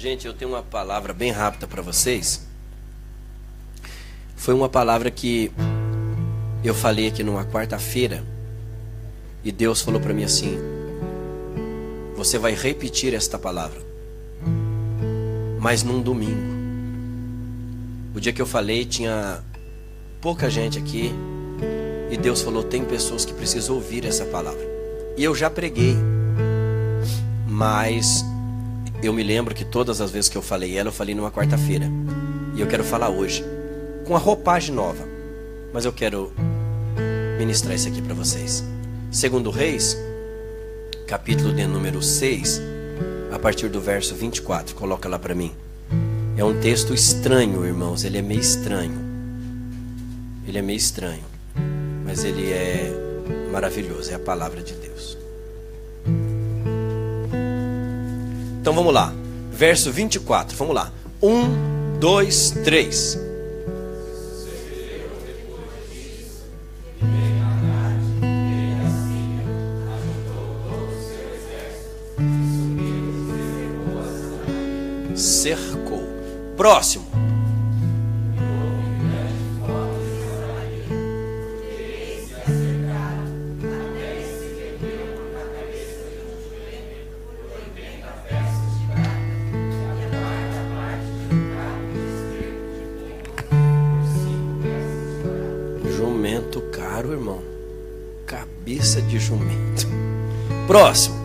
Gente, eu tenho uma palavra bem rápida para vocês. Foi uma palavra que eu falei aqui numa quarta-feira e Deus falou para mim assim: você vai repetir esta palavra, mas num domingo. O dia que eu falei tinha pouca gente aqui e Deus falou: tem pessoas que precisam ouvir essa palavra. E eu já preguei, mas eu me lembro que todas as vezes que eu falei ela, eu falei numa quarta-feira. E eu quero falar hoje, com a roupagem nova. Mas eu quero ministrar isso aqui para vocês. Segundo Reis, capítulo de número 6, a partir do verso 24. Coloca lá para mim. É um texto estranho, irmãos. Ele é meio estranho. Ele é meio estranho, mas ele é maravilhoso. É a palavra de Deus. Então vamos lá, verso 24, vamos lá. 1, 2, 3. Cercou. Próximo. Jumento caro, irmão. Cabeça de jumento. Próximo.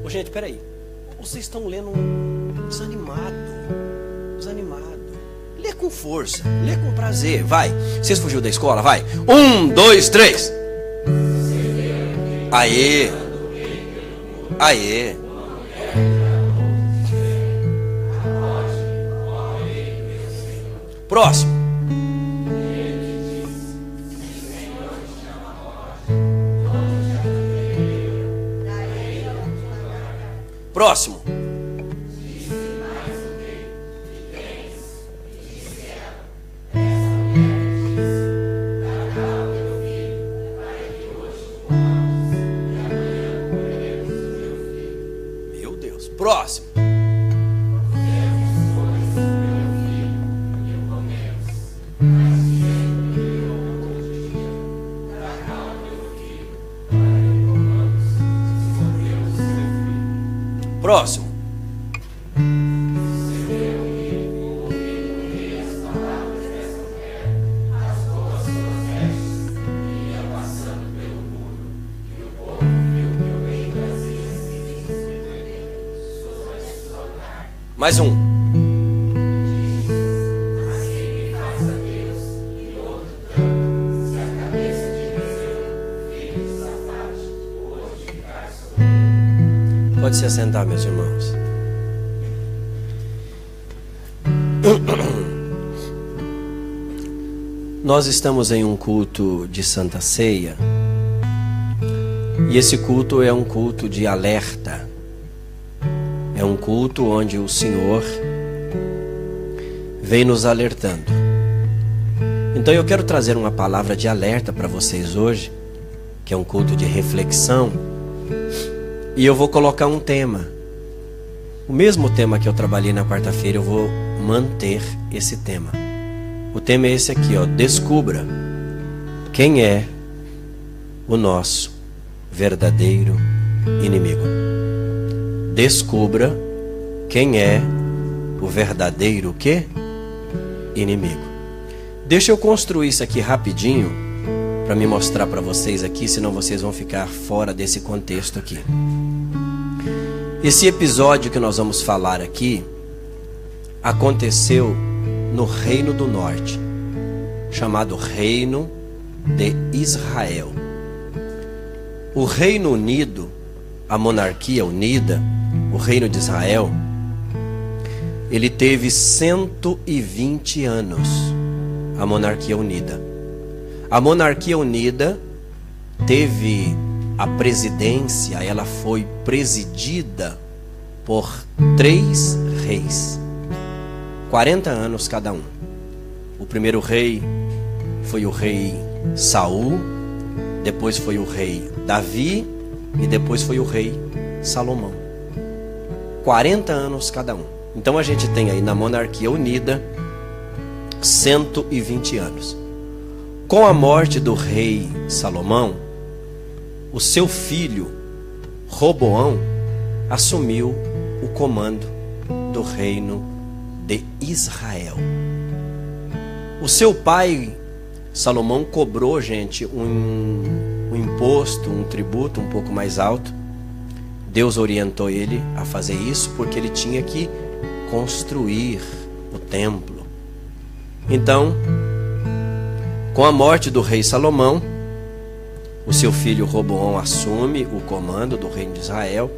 Ô, gente, peraí. Vocês estão lendo desanimado. Lê com força. Lê com prazer. Vai. Vocês fugiu da escola? Vai. 1, 2, 3. Aê. Aê. Próximo. Próximo. Meu Deus. Próximo. Próximo. Mais um. Pode se assentar, meus irmãos. Nós estamos em um culto de Santa Ceia. E esse culto é um culto de alerta. É um culto onde o Senhor vem nos alertando. Então eu quero trazer uma palavra de alerta para vocês hoje, que é um culto de reflexão. E eu vou colocar um tema. O mesmo tema que eu trabalhei na quarta-feira, eu vou manter esse tema. O tema é esse aqui, ó. Descubra quem é o nosso verdadeiro inimigo. Descubra quem é o verdadeiro quê? Inimigo. Deixa eu construir isso aqui rapidinho para me mostrar para vocês aqui, senão vocês vão ficar fora desse contexto aqui. Esse episódio que nós vamos falar aqui aconteceu no Reino do Norte, chamado Reino de Israel. O Reino Unido, a monarquia unida, o Reino de Israel, ele teve 120 anos, a monarquia unida. A monarquia unida teve a presidência, ela foi presidida por 3 reis, 40 anos cada um. O primeiro rei foi o rei Saul, depois foi o rei Davi e depois foi o rei Salomão. 40 anos cada um. Então a gente tem aí na monarquia unida 120 anos. Com a morte do rei Salomão, o seu filho Roboão assumiu o comando do reino de Israel. O seu pai Salomão cobrou, gente, um imposto, um tributo um pouco mais alto. Deus orientou ele a fazer isso porque ele tinha que construir o templo. Então, com a morte do rei Salomão, o seu filho Roboão assume o comando do reino de Israel.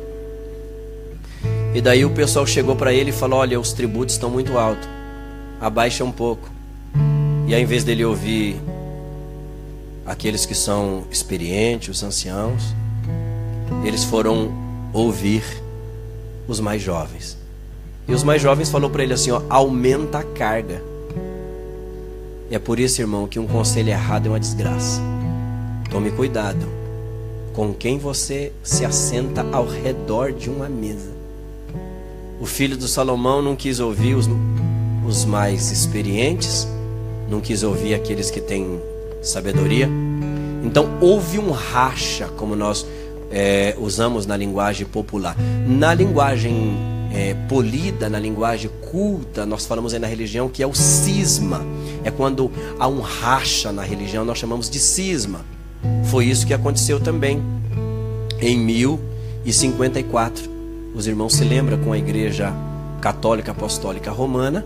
E daí o pessoal chegou para ele e falou: olha, os tributos estão muito altos, abaixa um pouco. E ao invés dele ouvir aqueles que são experientes, os anciãos, eles foram ouvir os mais jovens. E os mais jovens falaram para ele assim: ó, aumenta a carga. E é por isso, irmão, que um conselho errado é uma desgraça. Tome cuidado com quem você se assenta ao redor de uma mesa. O filho do Salomão não quis ouvir os mais experientes, não quis ouvir aqueles que têm sabedoria. Então houve um racha, como nós usamos na linguagem popular. Na linguagem polida, na linguagem culta, nós falamos aí na religião que é o cisma. É quando há um racha na religião, nós chamamos de cisma. Foi isso que aconteceu também em 1054. Os irmãos se lembram com a Igreja Católica Apostólica Romana,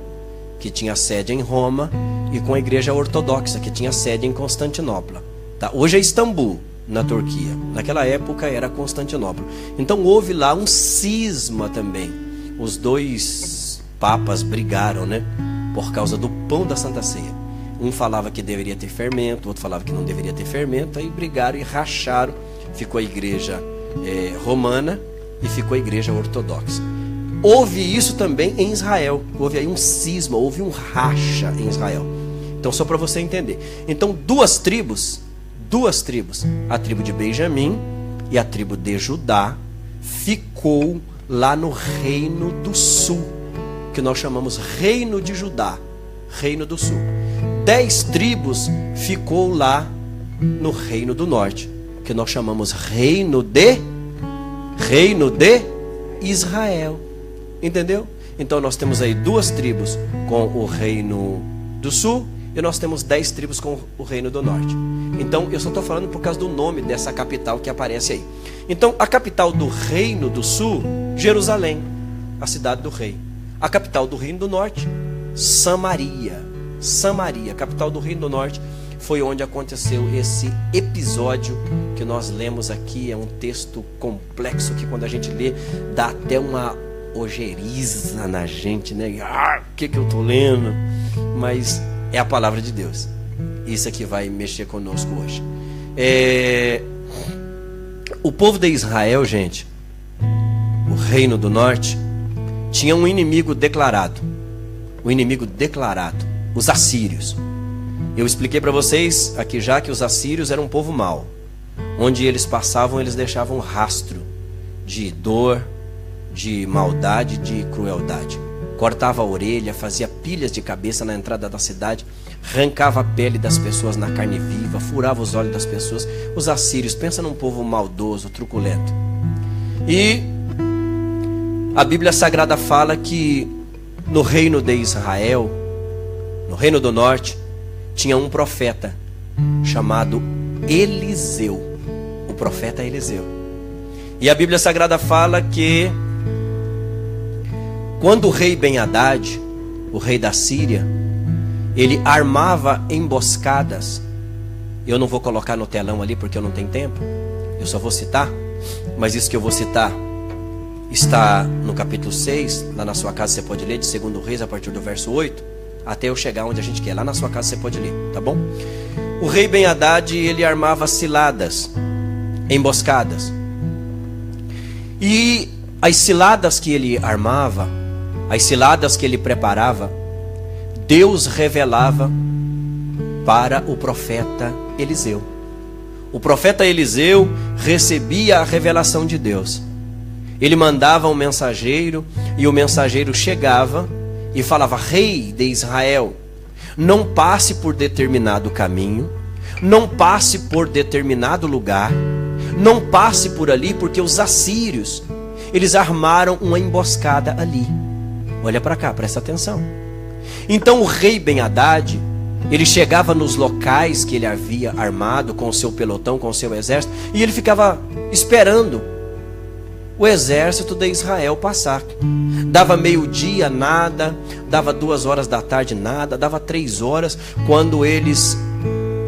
que tinha sede em Roma, e com a Igreja Ortodoxa, que tinha sede em Constantinopla. Tá? Hoje é Istambul, na Turquia. Naquela época era Constantinopla. Então houve lá um cisma também. Os dois papas brigaram, né? Por causa do pão da Santa Ceia. Um falava que deveria ter fermento, outro falava que não deveria ter fermento. Aí brigaram e racharam. Ficou a Igreja Romana e ficou a Igreja Ortodoxa. Houve isso também em Israel. Houve aí um cisma, houve um racha em Israel. Então só para você entender. Então duas tribos, a tribo de Benjamim e a tribo de Judá, ficou lá no Reino do Sul, que nós chamamos Reino de Judá, Reino do Sul. 10 tribos ficou lá no Reino do Norte, que nós chamamos Reino de Israel. Entendeu? Então nós temos aí 2 tribos com o Reino do Sul e nós temos 10 tribos com o Reino do Norte. Então eu só estou falando por causa do nome dessa capital que aparece aí. Então a capital do Reino do Sul, Jerusalém, a cidade do rei. A capital do Reino do Norte, Samaria, capital do Reino do Norte. Foi onde aconteceu esse episódio que nós lemos aqui. É um texto complexo que quando a gente lê dá até uma ojeriza na gente, né? O que eu estou lendo? Mas é a palavra de Deus. Isso aqui vai mexer conosco hoje. O povo de Israel, gente, o Reino do Norte, tinha um inimigo declarado. O inimigo declarado, os assírios. Eu expliquei para vocês aqui já que os assírios eram um povo mau. Onde eles passavam, eles deixavam um rastro de dor, de maldade, de crueldade. Cortava a orelha, fazia pilhas de cabeça na entrada da cidade, arrancava a pele das pessoas na carne viva, furava os olhos das pessoas. Os assírios, pensa num povo maldoso, truculento. E a Bíblia Sagrada fala que no reino de Israel, no Reino do Norte, tinha um profeta chamado Eliseu. O profeta Eliseu. E a Bíblia Sagrada fala que quando o rei Ben-Hadad, o rei da Síria, ele armava emboscadas. Eu não vou colocar no telão ali porque eu não tenho tempo. Eu só vou citar. Mas isso que eu vou citar está no capítulo 6. Lá na sua casa você pode ler, de 2 Reis, a partir do verso 8. Até eu chegar onde a gente quer. Lá na sua casa você pode ler, tá bom? O rei Ben-Hadad, ele armava ciladas, emboscadas. E as ciladas que ele armava, as ciladas que ele preparava, Deus revelava para o profeta Eliseu. O profeta Eliseu recebia a revelação de Deus. Ele mandava um mensageiro, e o mensageiro chegava e falava: rei de Israel, não passe por determinado caminho, não passe por determinado lugar, não passe por ali, porque os assírios, eles armaram uma emboscada ali. Olha para cá, presta atenção. Então o rei Ben-Hadad, ele chegava nos locais que ele havia armado com o seu pelotão, com o seu exército, e ele ficava esperando o exército de Israel passar. Dava meio-dia, nada. Dava 2 horas da tarde, nada. Dava 3 horas, quando eles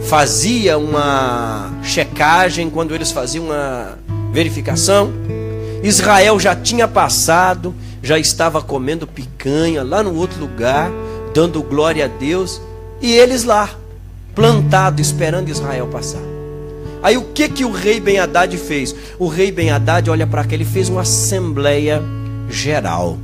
faziam uma checagem, quando eles faziam uma verificação, Israel já tinha passado, já estava comendo picanha lá no outro lugar, dando glória a Deus, e eles lá, plantados, esperando Israel passar. Aí o que o rei Ben-Hadad fez? O rei Ben-Hadad, olha para cá, ele fez uma assembleia geral.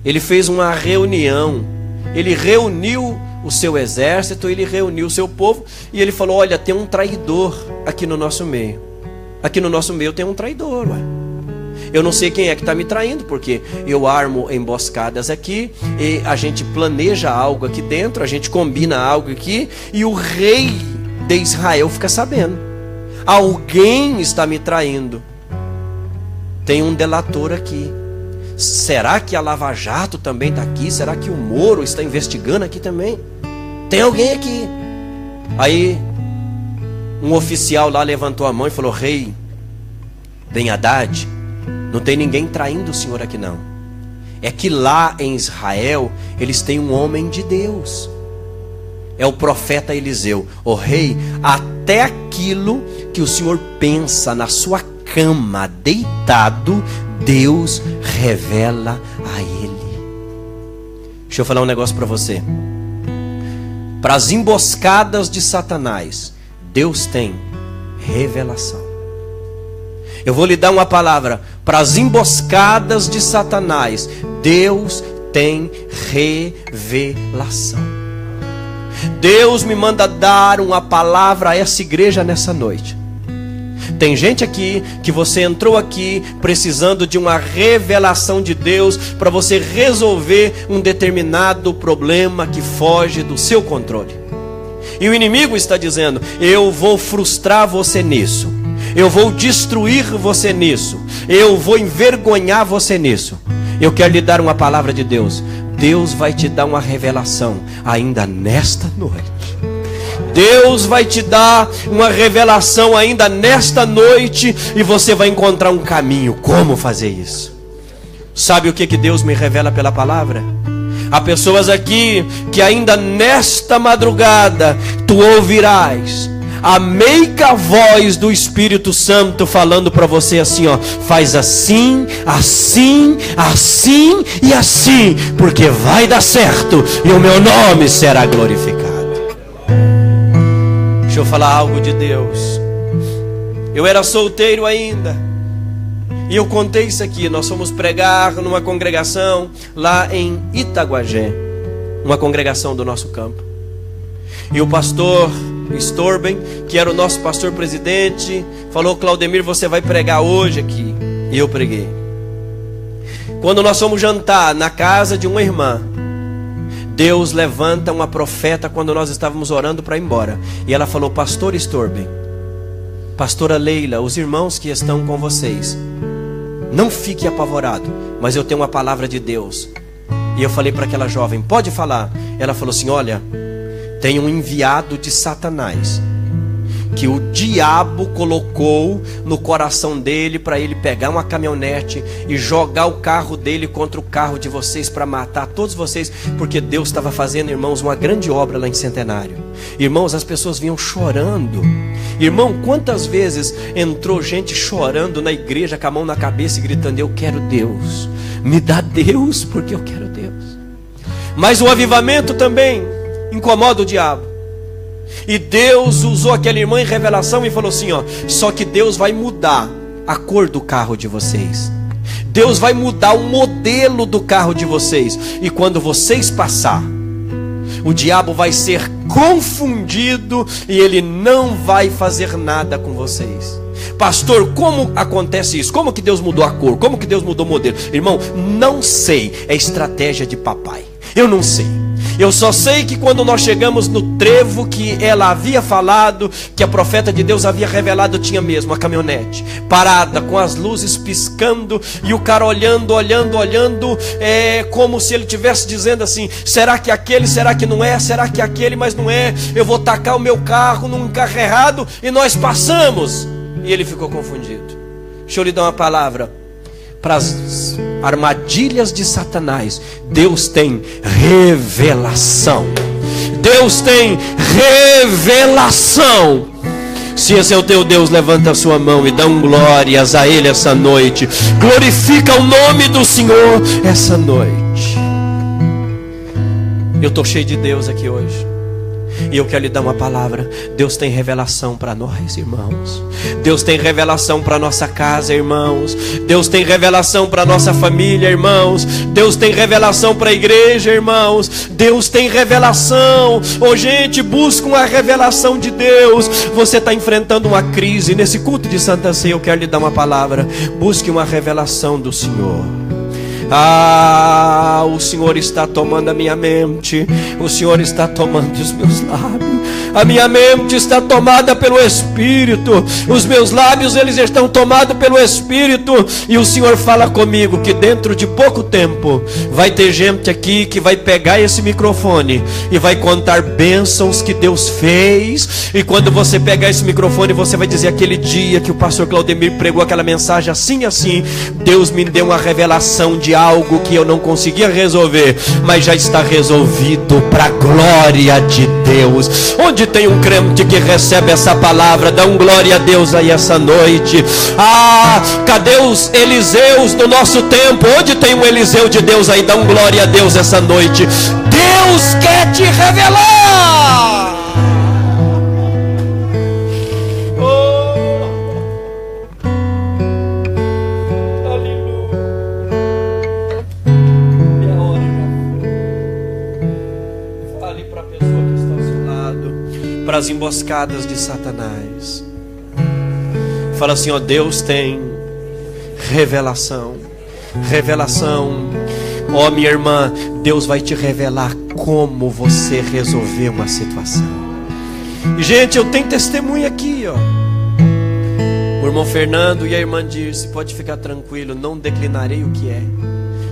Ele fez uma reunião. Ele reuniu o seu exército, ele reuniu o seu povo, e ele falou: olha, tem um traidor aqui no nosso meio. Aqui no nosso meio tem um traidor, ué. Eu não sei quem é que está me traindo, porque eu armo emboscadas aqui, e a gente planeja algo aqui dentro, a gente combina algo aqui, e o rei de Israel fica sabendo. Alguém está me traindo. Tem um delator aqui. Será que a Lava Jato também está aqui? Será que o Moro está investigando aqui também? Tem alguém aqui. Aí um oficial lá levantou a mão e falou: rei Ben-Hadad, não tem ninguém traindo o senhor aqui não. É que lá em Israel eles têm um homem de Deus. É o profeta Eliseu. Ó rei, até aquilo que o senhor pensa na sua cama, deitado, Deus revela a ele. Deixa eu falar um negócio para você. Para as emboscadas de Satanás, Deus tem revelação. Eu vou lhe dar uma palavra. Para as emboscadas de Satanás, Deus tem revelação. Deus me manda dar uma palavra a essa igreja nessa noite. Tem gente aqui que você entrou aqui precisando de uma revelação de Deus para você resolver um determinado problema que foge do seu controle. E o inimigo está dizendo: eu vou frustrar você nisso, eu vou destruir você nisso, eu vou envergonhar você nisso. Eu quero lhe dar uma palavra de Deus. Deus vai te dar uma revelação ainda nesta noite. Deus vai te dar uma revelação ainda nesta noite, e você vai encontrar um caminho. Como fazer isso? Sabe o que Deus me revela pela palavra? Há pessoas aqui que ainda nesta madrugada tu ouvirás a meiga voz do Espírito Santo falando para você assim, ó: faz assim, assim, assim e assim, porque vai dar certo e o meu nome será glorificado. Deixa eu falar algo de Deus. Eu era solteiro ainda, e eu contei isso aqui. Nós fomos pregar numa congregação lá em Itaguajé, uma congregação do nosso campo. E o pastor Storben, que era o nosso pastor presidente, falou: Claudemir, você vai pregar hoje aqui. E eu preguei. Quando nós fomos jantar na casa de uma irmã, Deus levanta uma profeta quando nós estávamos orando para ir embora. E ela falou: pastor Storben, pastora Leila, os irmãos que estão com vocês, não fique apavorado, mas eu tenho uma palavra de Deus. E eu falei para aquela jovem: pode falar. Ela falou assim: olha, tem um enviado de Satanás que o diabo colocou no coração dele para ele pegar uma caminhonete e jogar o carro dele contra o carro de vocês para matar todos vocês, porque Deus estava fazendo, irmãos, uma grande obra lá em Centenário. Irmãos, as pessoas vinham chorando. Irmão, quantas vezes entrou gente chorando na igreja com a mão na cabeça e gritando: eu quero Deus, me dá Deus, porque eu quero Deus. Mas o avivamento também incomoda o diabo. E Deus usou aquela irmã em revelação e falou assim, ó: só que Deus vai mudar a cor do carro de vocês. Deus vai mudar o modelo do carro de vocês. E quando vocês passar, o diabo vai ser confundido e ele não vai fazer nada com vocês. Pastor, como acontece isso? Como que Deus mudou a cor? Como que Deus mudou o modelo? Irmão, não sei, é estratégia de papai. Eu não sei. Eu só sei que quando nós chegamos no trevo que ela havia falado, que a profeta de Deus havia revelado, tinha mesmo a caminhonete parada, com as luzes piscando, e o cara olhando, como se ele estivesse dizendo assim: será que aquele, será que não é? Será que aquele, mas não é? Eu vou tacar o meu carro num carro errado, e nós passamos. E ele ficou confundido. Deixa eu lhe dar uma palavra. Para as armadilhas de Satanás, Deus tem revelação. Deus tem revelação. Se esse é o teu Deus, levanta a sua mão e dá glórias a Ele essa noite. Glorifica o nome do Senhor essa noite. Eu estou cheio de Deus aqui hoje. E eu quero lhe dar uma palavra. Deus tem revelação para nós, irmãos. Deus tem revelação para nossa casa, irmãos. Deus tem revelação para nossa família, irmãos. Deus tem revelação para a igreja, irmãos. Deus tem revelação. Oh, gente, busca uma revelação de Deus. Você está enfrentando uma crise. Nesse culto de Santa Ceia, eu quero lhe dar uma palavra. Busque uma revelação do Senhor. Ah, o Senhor está tomando a minha mente. O Senhor está tomando os meus lábios. A minha mente está tomada pelo Espírito. Os meus lábios, eles estão tomados pelo Espírito. E o Senhor fala comigo que dentro de pouco tempo vai ter gente aqui que vai pegar esse microfone e vai contar bênçãos que Deus fez. E quando você pegar esse microfone, você vai dizer: aquele dia que o pastor Claudemir pregou aquela mensagem assim, assim, Deus me deu uma revelação de algo que eu não conseguia resolver, mas já está resolvido para a glória de Deus. Onde tem um crente que recebe essa palavra, dá um glória a Deus aí essa noite. Ah, cadê os Eliseus do nosso tempo? Onde tem um Eliseu de Deus aí, dá um glória a Deus essa noite. Deus quer te revelar. Para as emboscadas de Satanás. Fala assim: ó, Deus tem revelação. Revelação. Ó, minha irmã, Deus vai te revelar como você resolver uma situação. E, gente, eu tenho testemunha aqui, ó. O irmão Fernando e a irmã Dirce, pode ficar tranquilo, não declinarei o que é.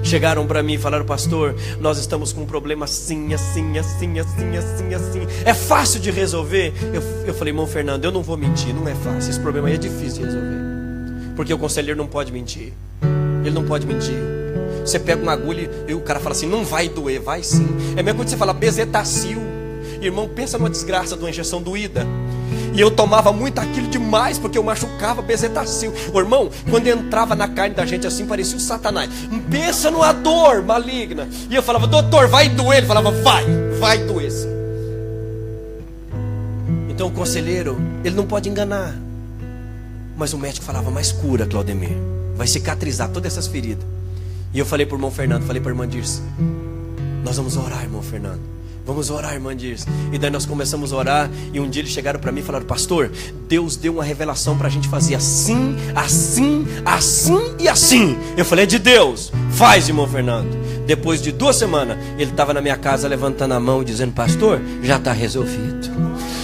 Chegaram para mim e falaram: pastor, nós estamos com um problema assim. É fácil de resolver? Eu falei: irmão Fernando, eu não vou mentir, não é fácil. Esse problema aí é difícil de resolver. Porque o conselheiro não pode mentir. Ele não pode mentir. Você pega uma agulha e o cara fala assim: não vai doer. Vai sim. É a mesma coisa que você fala bezetacil. Irmão, pensa numa desgraça de uma injeção doída. E eu tomava muito aquilo demais, porque eu machucava bezetacil. O irmão, quando entrava na carne da gente assim, parecia o Satanás. Pensa numa dor maligna. E eu falava: doutor, vai doer? Ele falava: vai doer sim. Então o conselheiro, ele não pode enganar. Mas o médico falava: mas cura, Claudemir, vai cicatrizar todas essas feridas. E eu falei para o irmão Fernando, falei para a irmã Dirce: nós vamos orar, irmão Fernando. Vamos orar, irmã Dirce. E daí nós começamos a orar. E um dia eles chegaram para mim e falaram: pastor, Deus deu uma revelação para a gente fazer assim, assim, assim e assim. Eu falei: é de Deus. Faz, irmão Fernando. Depois de 2 semanas, ele estava na minha casa levantando a mão e dizendo: pastor, já está resolvido.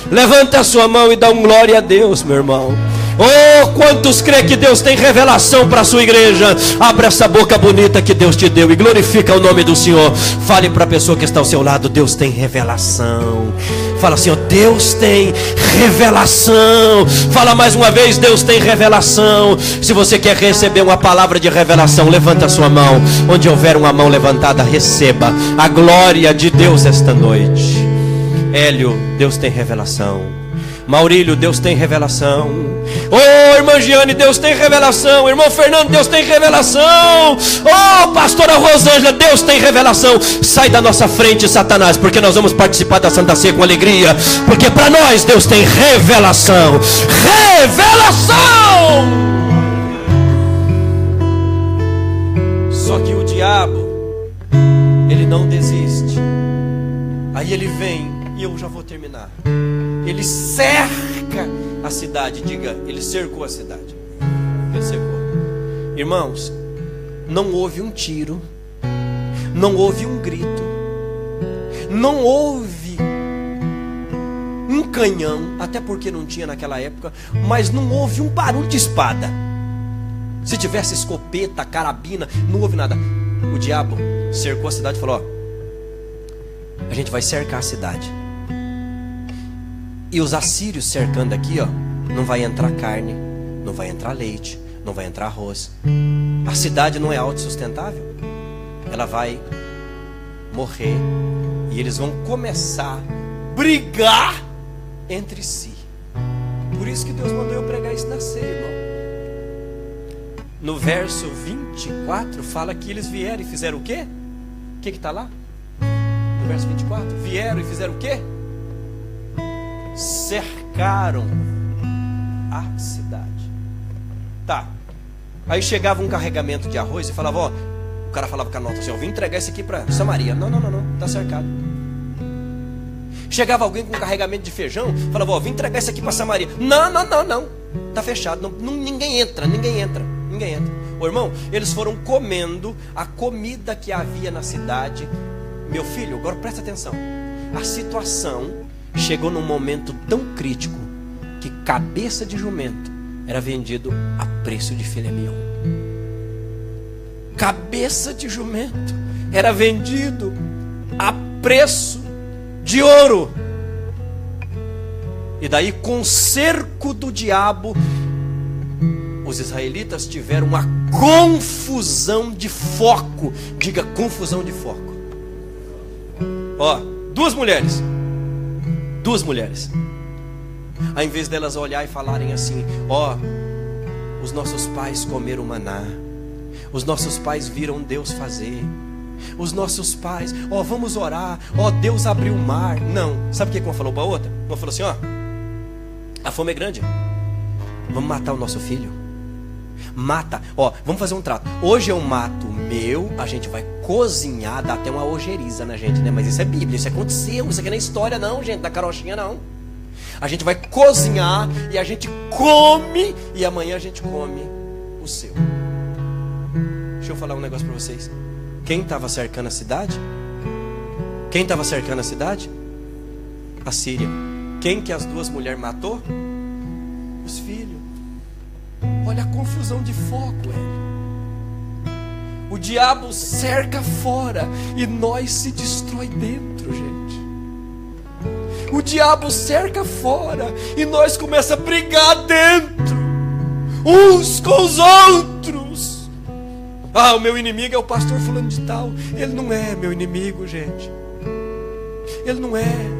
Levanta a sua mão e dá um glória a Deus, meu irmão. Oh, quantos crê que Deus tem revelação para a sua igreja? Abra essa boca bonita que Deus te deu e glorifica o nome do Senhor. Fale para a pessoa que está ao seu lado: Deus tem revelação. Fala assim: ó, Deus tem revelação. Fala mais uma vez: Deus tem revelação. Se você quer receber uma palavra de revelação, levanta a sua mão. Onde houver uma mão levantada, receba a glória de Deus esta noite. Hélio, Deus tem revelação. Maurílio, Deus tem revelação. Oh, irmã Giane, Deus tem revelação. Irmão Fernando, Deus tem revelação. Oh, pastora Rosângela, Deus tem revelação. Sai da nossa frente, Satanás, porque nós vamos participar da Santa Ceia com alegria. Porque para nós Deus tem revelação. Revelação! Só que o diabo, ele não desiste Aí ele vem, e eu já vou terminar. Ele cerca a cidade, diga, ele cercou a cidade. Ele cercou. Irmãos, não houve um tiro, não houve um grito, não houve um canhão, até porque não tinha naquela época, mas não houve um barulho de espada. Se tivesse escopeta, carabina, não houve nada. O diabo cercou a cidade e falou: ó, a gente vai cercar a cidade. E os assírios cercando aqui, ó, não vai entrar carne, não vai entrar leite, não vai entrar arroz. A cidade não é autossustentável. Ela vai morrer. E eles vão começar a brigar entre si. Por isso que Deus mandou eu pregar isso na ceia, irmão. No verso 24 fala que eles vieram e fizeram o quê? O que está lá? No verso 24, vieram e fizeram o quê? Cercaram a cidade. Tá. Aí chegava um carregamento de arroz e falava, ó, o cara falava com a nota assim, eu vim entregar isso aqui para Samaria. Não, tá cercado. Chegava alguém com um carregamento de feijão, falava, ó, vim entregar isso aqui para Samaria. Não, tá fechado, ninguém entra. Ô irmão, eles foram comendo a comida que havia na cidade. Meu filho, agora presta atenção. A situação chegou num momento tão crítico que cabeça de jumento era vendido a preço de filé mignon. Cabeça de jumento era vendido a preço de ouro. E daí, com o cerco do diabo, os israelitas tiveram uma confusão de foco. Diga, confusão de foco. Ó, duas mulheres. Ao invés delas olhar e falarem assim, ó, os nossos pais comeram maná, os nossos pais viram Deus fazer, os nossos pais, ó, vamos orar, ó, Deus abriu o mar. Não, sabe o que uma falou para a outra? Uma falou assim, ó, a fome é grande, vamos matar o nosso filho. Mata, ó, vamos fazer um trato. Hoje eu mato o meu, a gente vai cozinhar, dá até uma ojeriza na gente, né? Mas isso é Bíblia, isso aconteceu, isso aqui não é história não, gente, da carochinha não. A gente vai cozinhar e a gente come, e amanhã a gente come o seu. Deixa eu falar um negócio para vocês. Quem estava cercando a cidade? A Síria. Quem que as duas mulheres matou? Os filhos. Olha a confusão de foco, O diabo cerca fora e nós se destrói dentro, gente. O diabo cerca fora e nós começa a brigar dentro, uns com os outros. Ah, o meu inimigo é o pastor fulano de tal. Ele não é meu inimigo, gente. Ele não é.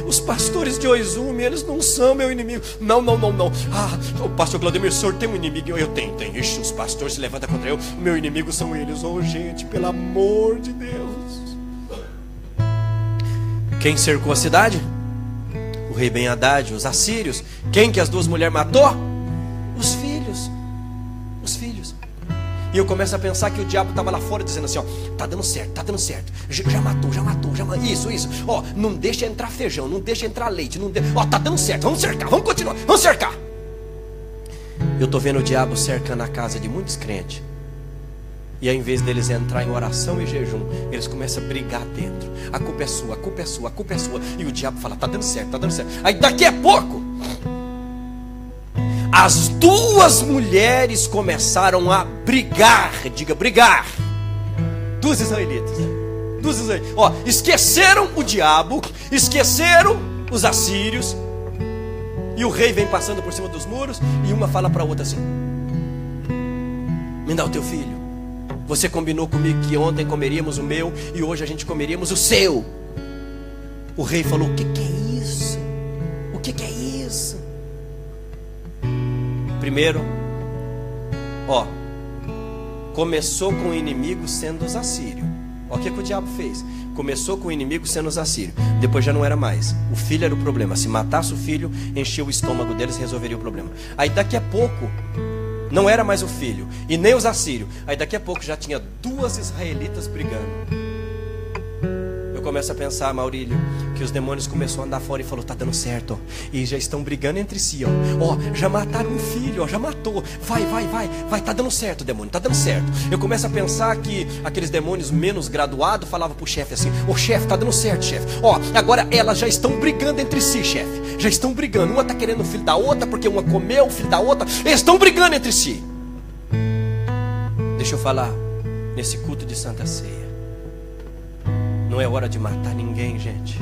Os pastores de Oizumi, eles não são meu inimigo. Não. Ah, o pastor Claudemir, o senhor tem um inimigo? Eu tenho. Ixi, os pastores se levantam contra eu. Meu inimigo são eles. Oh, gente, pelo amor de Deus. Quem cercou a cidade? O rei Ben-Hadad, os assírios. Quem que as duas mulheres matou? Os filhos. E eu começo a pensar que o diabo estava lá fora dizendo assim, ó, tá dando certo. Já matou. Isso. Ó, não deixa entrar feijão, não deixa entrar leite, ó, tá dando certo, vamos cercar, vamos continuar, vamos cercar. Eu tô vendo o diabo cercando a casa de muitos crentes. E ao invés deles entrar em oração e jejum, eles começam a brigar dentro. A culpa é sua. E o diabo fala, tá dando certo. Aí daqui a pouco, as duas mulheres começaram a brigar. Diga, brigar. Dos israelitas. Ó, esqueceram o diabo, esqueceram os assírios. E o rei vem passando por cima dos muros. E uma fala para a outra assim, me dá o teu filho. Você combinou comigo que ontem comeríamos o meu e hoje a gente comeríamos o seu. O rei falou, o que é isso? O que é isso? Primeiro, ó, começou com o inimigo sendo os assírios. Ó, o que o diabo fez? Começou com o inimigo sendo os assírios. Depois já não era mais. O filho era o problema. Se matasse o filho, enchia o estômago deles e resolveria o problema. Aí daqui a pouco, não era mais o filho e nem os assírios. Aí daqui a pouco já tinha duas israelitas brigando. Eu começo a pensar, Maurílio, que os demônios começaram a andar fora e falou, tá dando certo, ó. E já estão brigando entre si, ó. Ó, já mataram um filho, ó, já matou. Vai, tá dando certo, demônio, tá dando certo. Eu começo a pensar que aqueles demônios menos graduados falavam pro chefe assim, ô chefe, tá dando certo, chefe. Ó, agora elas já estão brigando entre si, chefe. Já estão brigando. Uma tá querendo o filho da outra, porque uma comeu o filho da outra. Eles estão brigando entre si. Deixa eu falar, nesse culto de Santa Ceia, não é hora de matar ninguém, gente.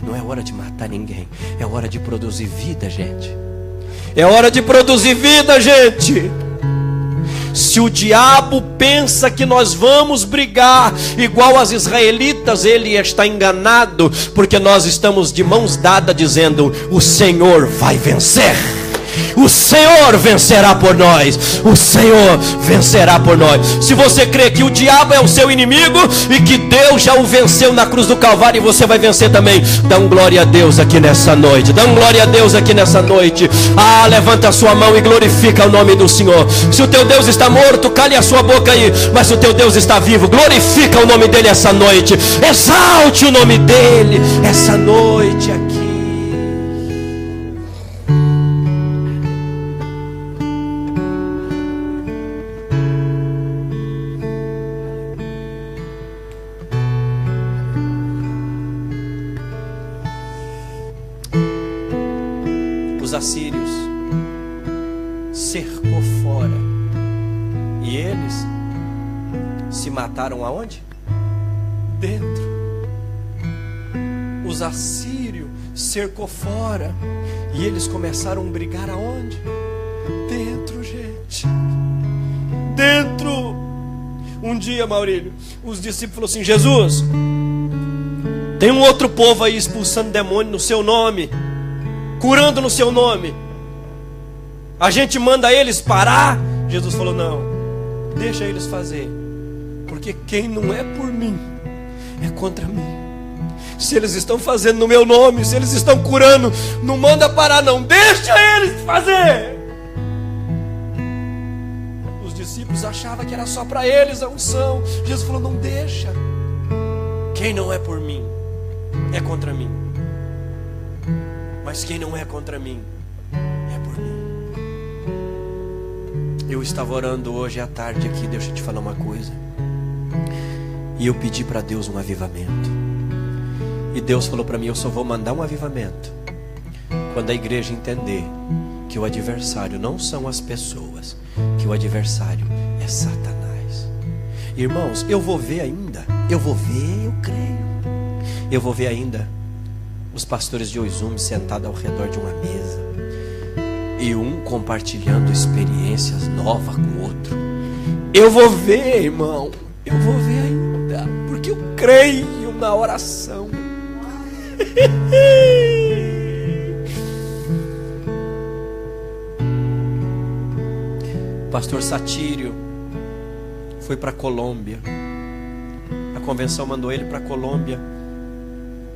Não é hora de matar ninguém. É hora de produzir vida, gente. É hora de produzir vida, gente. Se o diabo pensa que nós vamos brigar igual as israelitas, ele está enganado, porque nós estamos de mãos dadas dizendo, o Senhor vai vencer. O Senhor vencerá por nós. O Senhor vencerá por nós. Se você crê que o diabo é o seu inimigo e que Deus já o venceu na cruz do Calvário, e você vai vencer também, dá um glória a Deus aqui nessa noite. Dá um glória a Deus aqui nessa noite. Ah, levanta a sua mão e glorifica o nome do Senhor. Se o teu Deus está morto, cale a sua boca aí. Mas se o teu Deus está vivo, glorifica o nome dele essa noite. Exalte o nome dele essa noite aqui. Assírios cercou fora e eles se mataram aonde? Dentro. Os assírios cercou fora e eles começaram a brigar aonde? Dentro, gente. Dentro. Um dia, Maurílio, os discípulos falaram assim, Jesus, tem um outro povo aí expulsando demônio no seu nome, curando no seu nome, a gente manda eles parar? Jesus falou, não, deixa eles fazer, porque quem não é por mim, é contra mim. Se eles estão fazendo no meu nome, se eles estão curando, não manda parar não, deixa eles fazer. Os discípulos achavam que era só para eles a unção. Jesus falou, não deixa. Quem não é por mim, é contra mim. Mas quem não é contra mim, é por mim. Eu estava orando hoje à tarde aqui, deixa eu te falar uma coisa. E eu pedi para Deus um avivamento. E Deus falou para mim, eu só vou mandar um avivamento quando a igreja entender que o adversário não são as pessoas, que o adversário é Satanás. Irmãos, eu vou ver ainda, eu creio. Eu vou ver ainda os pastores de Oizumi sentados ao redor de uma mesa e um compartilhando experiências novas com o outro. Eu vou ver, irmão, eu vou ver ainda, porque eu creio na oração. Pastor Satírio foi para Colômbia. A convenção mandou ele para Colômbia.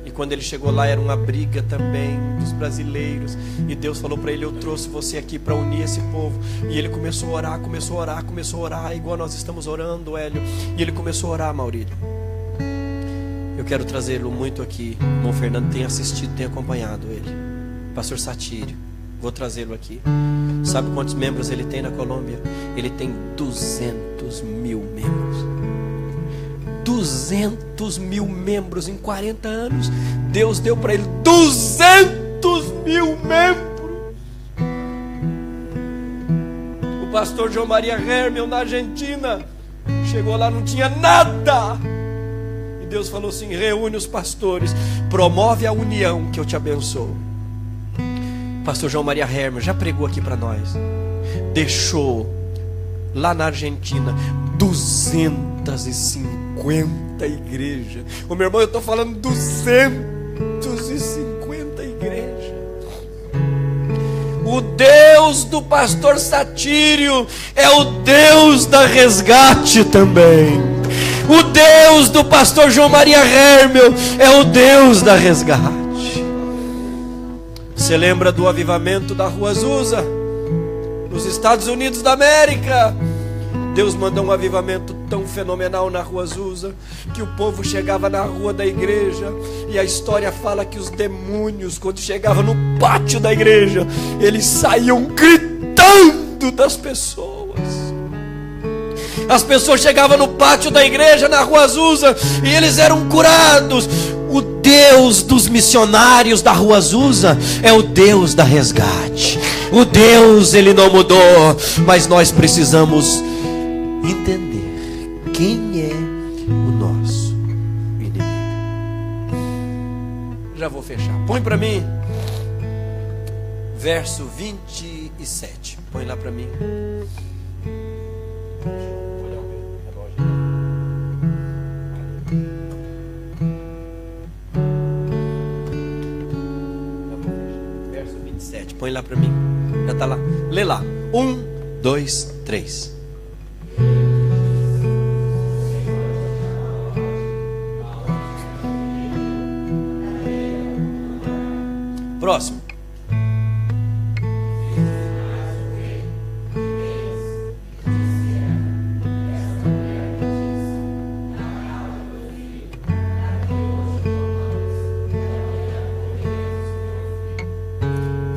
E quando ele chegou lá era uma briga também dos brasileiros. E Deus falou para ele, eu trouxe você aqui para unir esse povo. E ele começou a orar, igual nós estamos orando, Hélio. E ele começou a orar, Maurílio. Eu quero trazê-lo muito aqui. O irmão Fernando tem assistido, tem acompanhado ele. Pastor Satírio, vou trazê-lo aqui. Sabe quantos membros ele tem na Colômbia? Ele tem 200 mil membros. 200 mil membros em 40 anos. Deus deu para ele 200 mil membros. O pastor João Maria Hermel na Argentina chegou lá, não tinha nada. E Deus falou assim, reúne os pastores, promove a união que eu te abençoo. Pastor João Maria Hermel já pregou aqui para nós. Deixou lá na Argentina 250 igrejas. Ô meu irmão, eu estou falando 250 igrejas. O Deus do pastor Satírio é o Deus da resgate também. O Deus do pastor João Maria Hermel é o Deus da resgate. Você lembra do avivamento da Rua Azusa, nos Estados Unidos da América? Deus mandou um avivamento tão fenomenal na Rua Azusa, que o povo chegava na rua da igreja, e a história fala que os demônios, quando chegavam no pátio da igreja, eles saíam gritando das pessoas. As pessoas chegavam no pátio da igreja, na Rua Azusa, e eles eram curados. O Deus dos missionários da Rua Azusa é o Deus da resgate. O Deus, Ele não mudou, mas nós precisamos entender quem é o nosso inimigo. Já vou fechar. Põe para mim verso 27. Põe lá para mim. Põe lá para mim. Já está lá. Lê lá. 1, 2, 3. Próximo.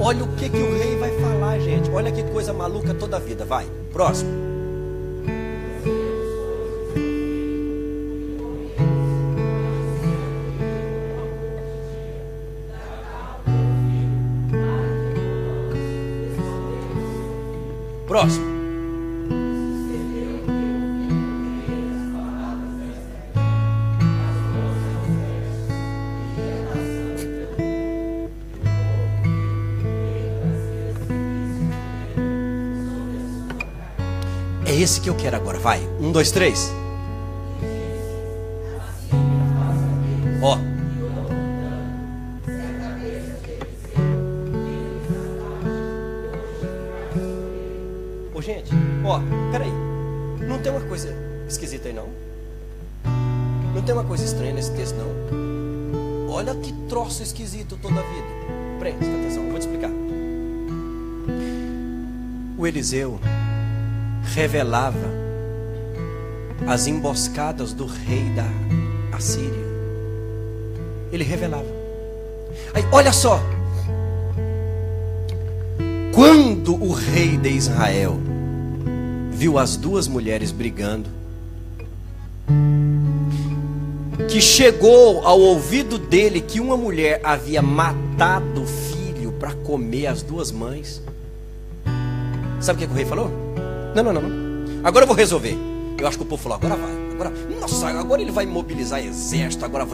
Olha o que o rei vai falar, gente. Olha que coisa maluca toda a vida. Vai, próximo. Próximo. É esse que eu quero agora, vai. 1, 2, 3. Ó. Ô, gente, ó, peraí. Não tem uma coisa esquisita aí, não? Não tem uma coisa estranha nesse texto, não? Olha que troço esquisito toda a vida. Presta atenção, vou te explicar. O Eliseu revelava as emboscadas do rei da Assíria. Ele revelava. Aí, olha só. Quando o rei de Israel viu as duas mulheres brigando, que chegou ao ouvido dele que uma mulher havia matado o filho para comer as duas mães, sabe o que o rei falou? Não. Agora eu vou resolver. Eu acho que o povo falou, agora vai. Nossa, agora ele vai mobilizar exército. Agora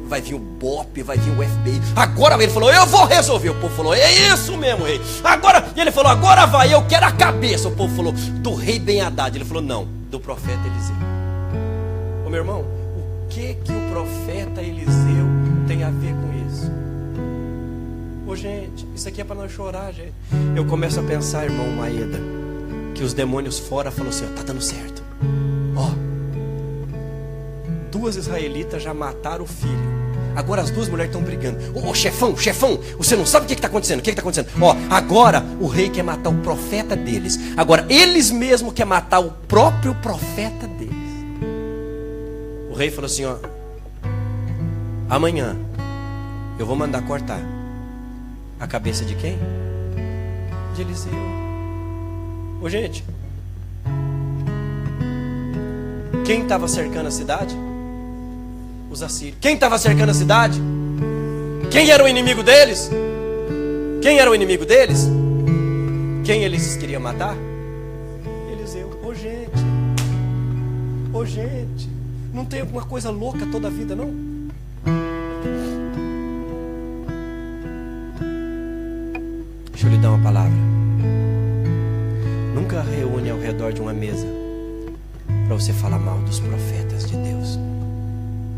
vai vir o BOP, vai vir o FBI. Agora ele falou, eu vou resolver. O povo falou, é isso mesmo, rei. Agora, ele falou, agora vai, eu quero a cabeça. O povo falou, do rei Ben-Hadad. Ele falou, não, do profeta Eliseu. Ô meu irmão, o que o profeta Eliseu tem a ver com isso? Ô gente, isso aqui é para nós chorar, gente. Eu começo a pensar, irmão Maeda, que os demônios fora falaram assim, ó, tá dando certo. Ó, duas israelitas já mataram o filho. Agora as duas mulheres estão brigando. Ô, chefão, você não sabe o que está acontecendo? O que está acontecendo? Ó, agora o rei quer matar o profeta deles. Agora eles mesmos querem matar o próprio profeta deles. O rei falou assim, ó, amanhã eu vou mandar cortar a cabeça de quem? De Eliseu. Ô gente, quem estava cercando a cidade? Os assírios. Quem estava cercando a cidade? Quem era o inimigo deles? Quem era o inimigo deles? Quem eles queriam matar? Eliseu. Ô gente, não tem alguma coisa louca toda a vida, não? Deixa eu lhe dar uma palavra. Nunca reúne ao redor de uma mesa para você falar mal dos profetas de Deus.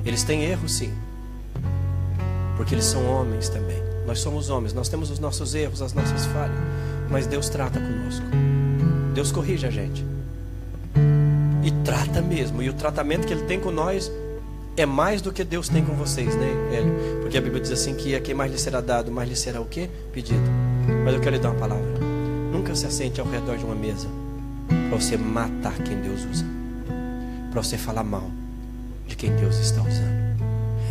Eles têm erros, sim, porque eles são homens também. Nós somos homens, nós temos os nossos erros, as nossas falhas, mas Deus trata conosco. Deus corrige a gente e trata mesmo. E o tratamento que Ele tem com nós é mais do que Deus tem com vocês, né, Hélio? Porque a Bíblia diz assim que a quem mais lhe será dado, mais lhe será o quê? Pedido. Mas eu quero lhe dar uma palavra. Nunca se assente ao redor de uma mesa para você matar quem Deus usa. para você falar mal de quem Deus está usando.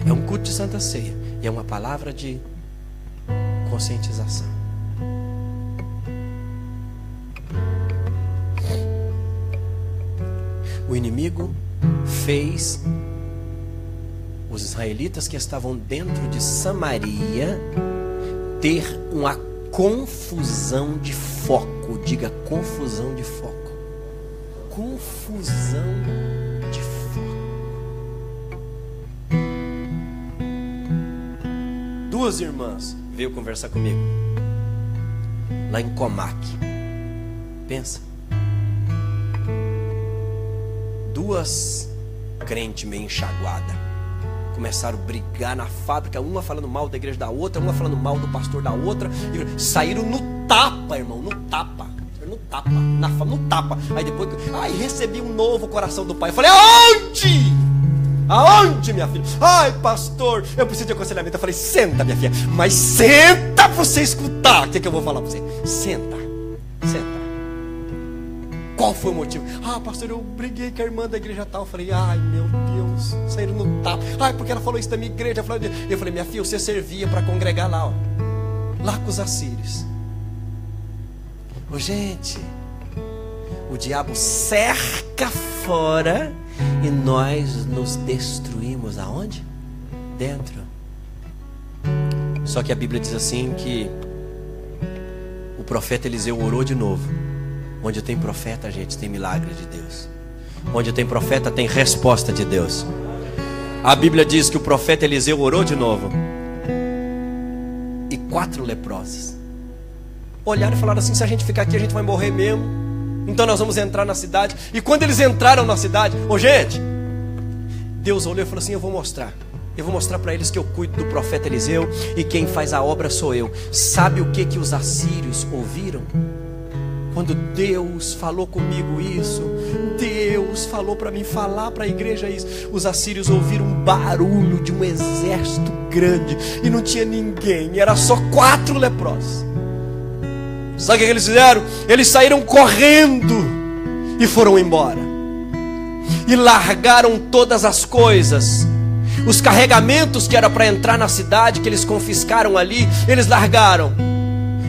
É um culto de Santa Ceia e é uma palavra de conscientização. O inimigo fez os israelitas que estavam dentro de Samaria ter uma confusão de foco. Diga, confusão de foco. Confusão de foco. Duas irmãs veio conversar comigo lá em Comac. Pensa. Duas crentes meio enxaguadas começaram a brigar na fábrica, uma falando mal da igreja da outra, uma falando mal do pastor da outra, e saíram no tapa, irmão, no tapa, no tapa. Aí depois, recebi um novo coração do pai. Eu falei, aonde, minha filha? Ai, pastor, eu preciso de aconselhamento. Eu falei, senta, minha filha, mas senta pra você escutar. O que eu vou falar pra você? Senta. Qual foi o motivo? Pastor, eu briguei com a irmã da igreja tal. Eu falei, ai, meu Deus, saíram no tapa. Porque ela falou isso da minha igreja. Eu falei, minha filha, você servia para congregar lá, lá com os assírios. Gente, o diabo cerca fora e nós nos destruímos aonde? Dentro. Só que a Bíblia diz assim que o profeta Eliseu orou de novo. Onde tem profeta, gente, tem milagre de Deus. Onde tem profeta, tem resposta de Deus. A Bíblia diz que o profeta Eliseu orou de novo. E 4 leprosos olharam e falaram assim, se a gente ficar aqui a gente vai morrer mesmo. Então nós vamos entrar na cidade. E quando eles entraram na cidade, gente, Deus olhou e falou assim, eu vou mostrar para eles que eu cuido do profeta Eliseu e quem faz a obra sou eu. Sabe o que os assírios ouviram? Quando Deus falou comigo isso, Deus falou para mim falar para a igreja isso. Os assírios ouviram um barulho de um exército grande e não tinha ninguém, era só 4 leprosos. Sabe o que eles fizeram? Eles saíram correndo e foram embora. E largaram todas as coisas. Os carregamentos que era para entrar na cidade, que eles confiscaram ali, eles largaram.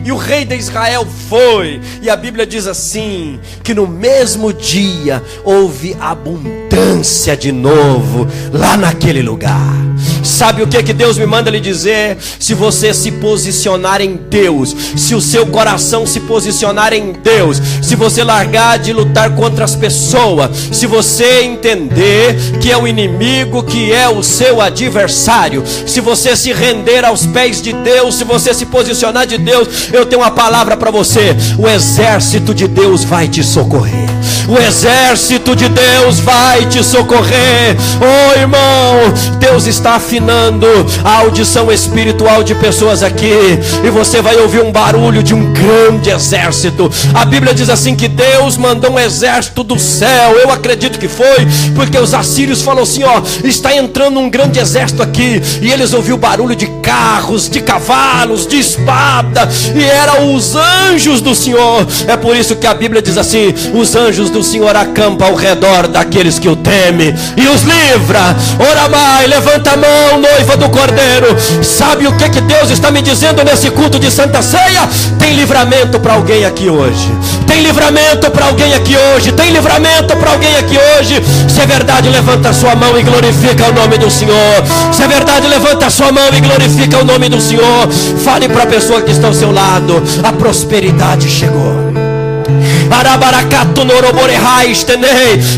E o rei de Israel foi. E a Bíblia diz assim, que no mesmo dia houve abundância de novo lá naquele lugar. Sabe o que Deus me manda lhe dizer? Se você se posicionar em Deus, se o seu coração se posicionar em Deus, se você largar de lutar contra as pessoas, se você entender que é o inimigo que é o seu adversário, se você se render aos pés de Deus, se você se posicionar de Deus, eu tenho uma palavra para você: o exército de Deus vai te socorrer. O exército de Deus vai te socorrer. Oh, irmão, Deus está afinando a audição espiritual de pessoas aqui, e você vai ouvir um barulho de um grande exército. A Bíblia diz assim que Deus mandou um exército do céu. Eu acredito que foi porque os assírios falaram assim, está entrando um grande exército aqui, e eles ouviram o barulho de carros, de cavalos, de espada, e eram os anjos do Senhor. É por isso que a Bíblia diz assim: os anjos do Senhor acampam ao redor daqueles que o temem e os livra. Ora mais, levanta a mão, noiva do Cordeiro. Sabe o que Deus está me dizendo nesse culto de Santa Ceia? Tem livramento para alguém aqui hoje. Tem livramento para alguém aqui hoje. Tem livramento para alguém aqui hoje. Se é verdade, levanta a sua mão e glorifica o nome do Senhor. Se é verdade, levanta a sua mão e glorifica o nome do Senhor. Fale para a pessoa que está ao seu lado: a prosperidade chegou.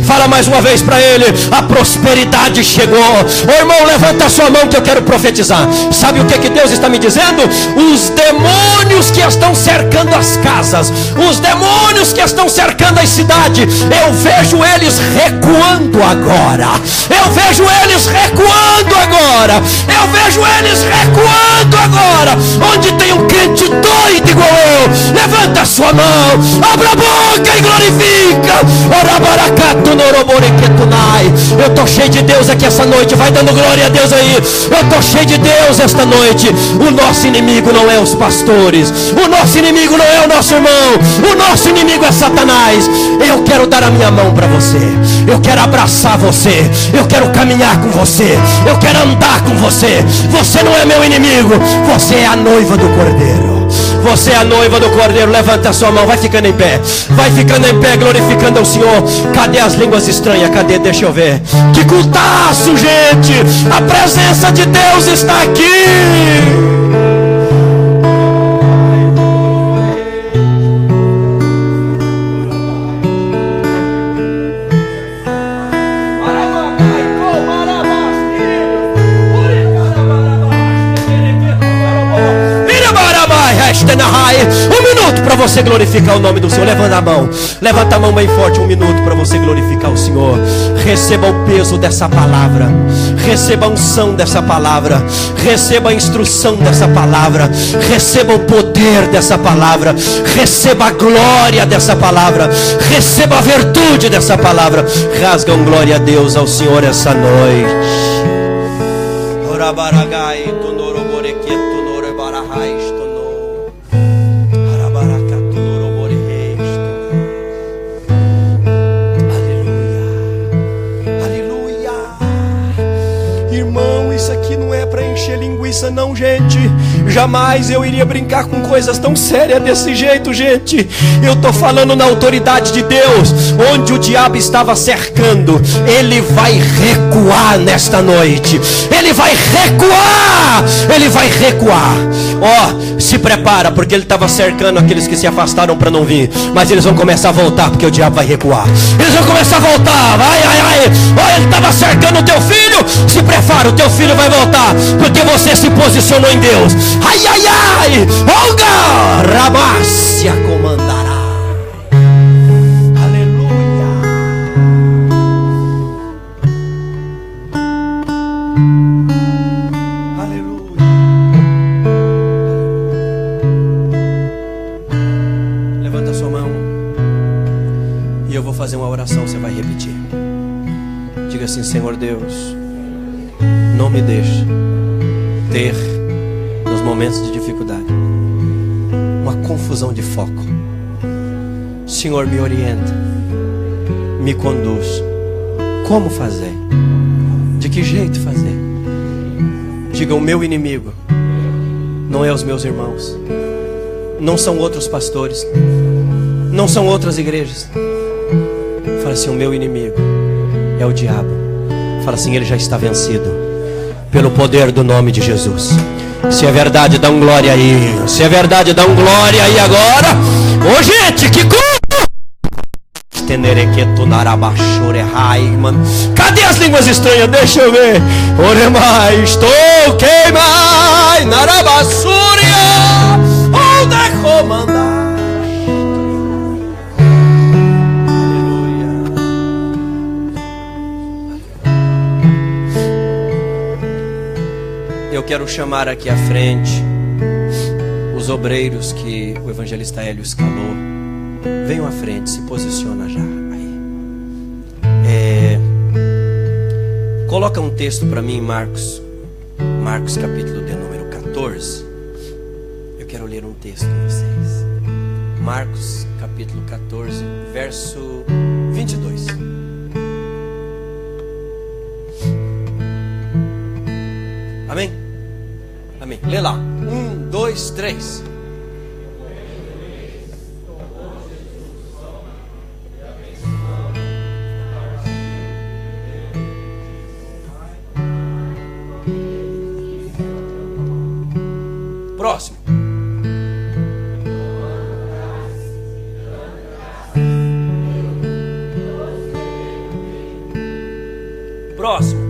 Fala mais uma vez para ele: a prosperidade chegou. Ô irmão, levanta a sua mão que eu quero profetizar. Sabe o que Deus está me dizendo? Os demônios que estão cercando as casas, os demônios que estão cercando as cidades, eu vejo eles recuando agora. Eu vejo eles recuando agora. Eu vejo eles recuando agora. Onde tem um crente doido igual eu, levanta a sua sua mão. Abra a boca e glorifica. Eu estou cheio de Deus aqui essa noite. Vai dando glória a Deus aí. Eu estou cheio de Deus esta noite. O nosso inimigo não é os pastores. O nosso inimigo não é o nosso irmão. O nosso inimigo é Satanás. Eu quero dar a minha mão para você. Eu quero abraçar você. Eu quero caminhar com você. Eu quero andar com você. Você não é meu inimigo. Você é a noiva do Cordeiro. Você é a noiva do Cordeiro. Levanta a sua mão. Vai ficando em pé. Vai ficando em pé, glorificando ao Senhor. Cadê as línguas estranhas? Cadê? Deixa eu ver. Que cultaço, gente. A presença de Deus está aqui. Para você glorificar o nome do Senhor. Levanta a mão. Levanta a mão bem forte. 1 minuto para você glorificar o Senhor. Receba o peso dessa palavra. Receba a unção dessa palavra. Receba a instrução dessa palavra. Receba o poder dessa palavra. Receba a glória dessa palavra. Receba a virtude dessa palavra. Rasgam glória a Deus ao Senhor essa noite. Orabaragai, tunoroborequeto, norobarahais. Linguiça não, gente. Jamais eu iria brincar com coisas tão sérias desse jeito, gente. Eu tô falando na autoridade de Deus. Onde o diabo estava cercando, ele vai recuar nesta noite. Ele vai recuar. Ele vai recuar. Ó, se prepara, porque ele estava cercando aqueles que se afastaram para não vir. Mas eles vão começar a voltar, porque o diabo vai recuar. Eles vão começar a voltar. Vai. Ó, ele estava cercando o teu filho. Se prepara, o teu filho vai voltar, porque você se posicionou em Deus. Ai, Olga, Ramácia comandará. Aleluia. Aleluia. Levanta sua mão e eu vou fazer uma oração, você vai repetir. Diga assim: Senhor Deus, não me deixe ter, nos momentos de dificuldade, uma confusão de foco. Senhor, me orienta, me conduz. Como fazer? De que jeito fazer? Diga: o meu inimigo não é os meus irmãos, não são outros pastores, não são outras igrejas. Fala assim: o meu inimigo é o diabo. Fala assim: ele já está vencido pelo poder do nome de Jesus. Se é verdade, dá um glória aí. Se é verdade, dá um glória aí agora. Ô, gente, que culto! Cadê as línguas estranhas? Deixa eu ver. Oremai, estou queimai, narabassúria, onde comandar. Eu quero chamar aqui à frente os obreiros que o evangelista Hélio escalou. Venham à frente, se posiciona já. Coloca um texto para mim em Marcos capítulo de número 14. Eu quero ler um texto com vocês. Marcos capítulo 14, verso 22. Amém? Amém. Lê lá. 1, 2, 3. Próximo. Próximo.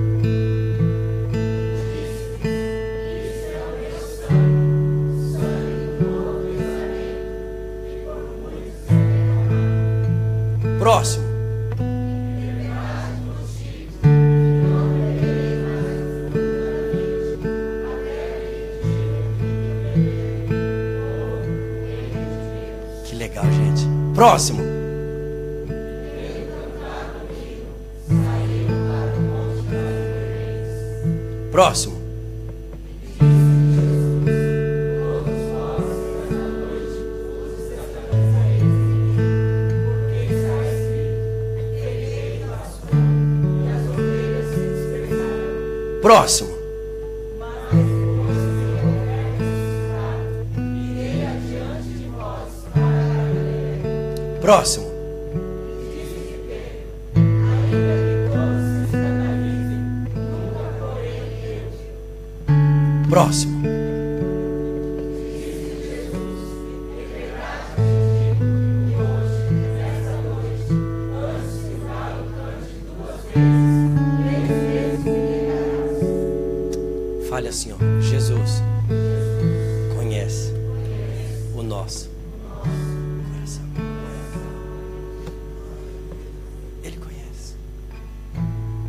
Próximo. Próximo. Próximo. Próximo. Próximo. Fale assim, ó. Jesus conhece o nosso coração. Ele conhece.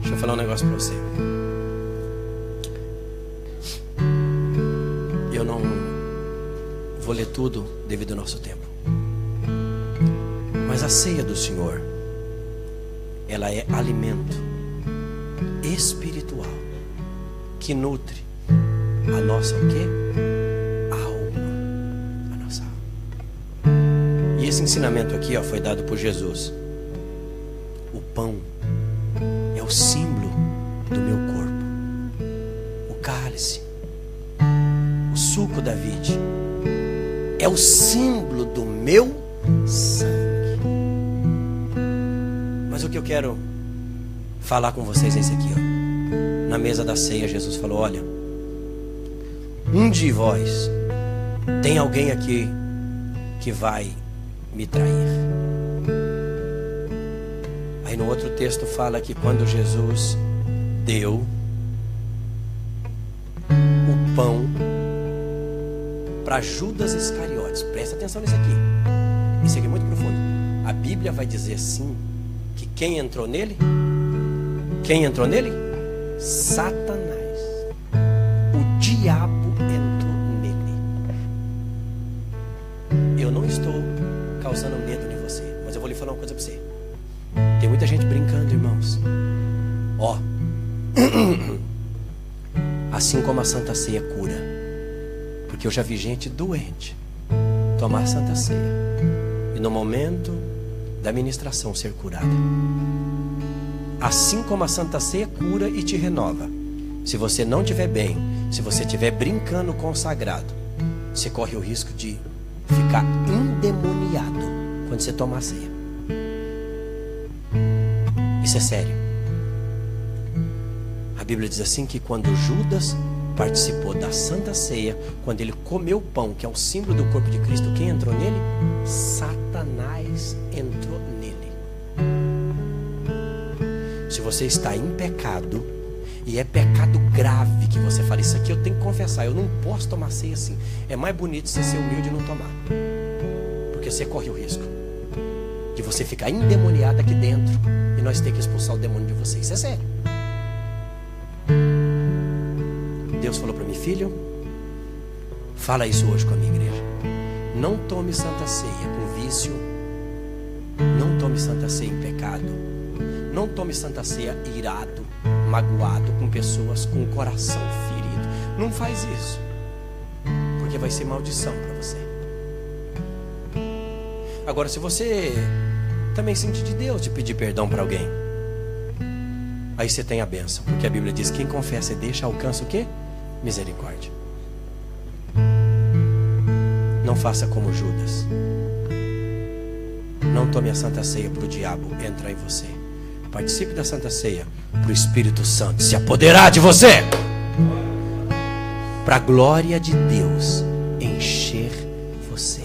Deixa eu falar um negócio pra você. Eu não vou ler tudo devido ao nosso tempo. Mas a ceia do Senhor, ela é alimento espiritual que nutre a nossa o quê? Alma. A nossa alma. E esse ensinamento aqui, ó, foi dado por Jesus. O pão é o símbolo do meu corpo. O cálice, o suco da vide, é o símbolo do meu sangue. Mas o que eu quero falar com vocês é esse aqui, ó. Na mesa da ceia, Jesus falou: olha, um de vós tem alguém aqui que vai me trair. Aí no outro texto fala que quando Jesus deu o pão para Judas Iscariotes, presta atenção nisso aqui. Isso aqui é muito profundo. A Bíblia vai dizer sim que quem entrou nele? Quem entrou nele? Satanás. O diabo entrou nele. Eu não estou causando medo em você, mas eu vou lhe falar uma coisa para você. Tem muita gente brincando, irmãos. Ó, assim como a Santa Ceia cura, porque eu já vi gente doente tomar a Santa Ceia e no momento da ministração ser curada. Assim como a Santa Ceia cura e te renova. Se você não estiver bem, se você estiver brincando com o sagrado, você corre o risco de ficar endemoniado quando você tomar a ceia. Isso é sério. A Bíblia diz assim que quando Judas participou da Santa Ceia, quando ele comeu o pão, que é o símbolo do corpo de Cristo, quem entrou nele? Satanás entrou nele. Se você está em pecado, e é pecado grave que você fala, isso aqui eu tenho que confessar, eu não posso tomar ceia assim. É mais bonito você ser humilde e não tomar, porque você corre o risco de você ficar endemoniado aqui dentro e nós ter que expulsar o demônio de você. Isso é sério. Deus falou para mim: filho, fala isso hoje com a minha igreja. Não tome Santa Ceia com vício. Não tome Santa Ceia em pecado. Não tome Santa Ceia irado, magoado, com pessoas com o coração ferido. Não faz isso, porque vai ser maldição para você. Agora, se você também sentir de Deus de pedir perdão para alguém, aí você tem a bênção, porque a Bíblia diz: quem confessa e deixa alcança o quê? Misericórdia. Não faça como Judas. Não tome a Santa Ceia para o diabo entrar em você. Participe da Santa Ceia para o Espírito Santo se apoderar de você, para a glória de Deus encher você.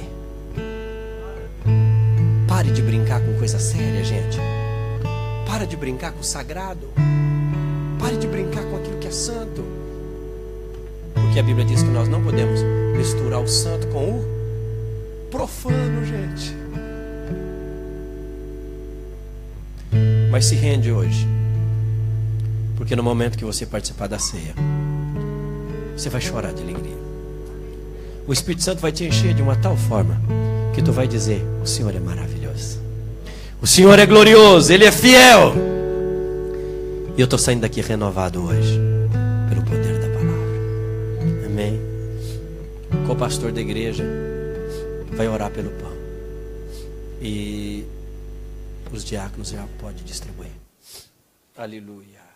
Pare de brincar com coisa séria, gente. Pare de brincar com o sagrado. Pare de brincar com aquilo que é santo, porque a Bíblia diz que nós não podemos misturar o santo com o profano, gente. Mas se rende hoje, porque no momento que você participar da ceia, você vai chorar de alegria. O Espírito Santo vai te encher de uma tal forma que tu vai dizer: o Senhor é maravilhoso. O Senhor é glorioso, Ele é fiel. E eu estou saindo daqui renovado hoje, pelo poder da palavra. Amém. O pastor da igreja vai orar pelo pão. E os diáconos já podem distribuir. Aleluia.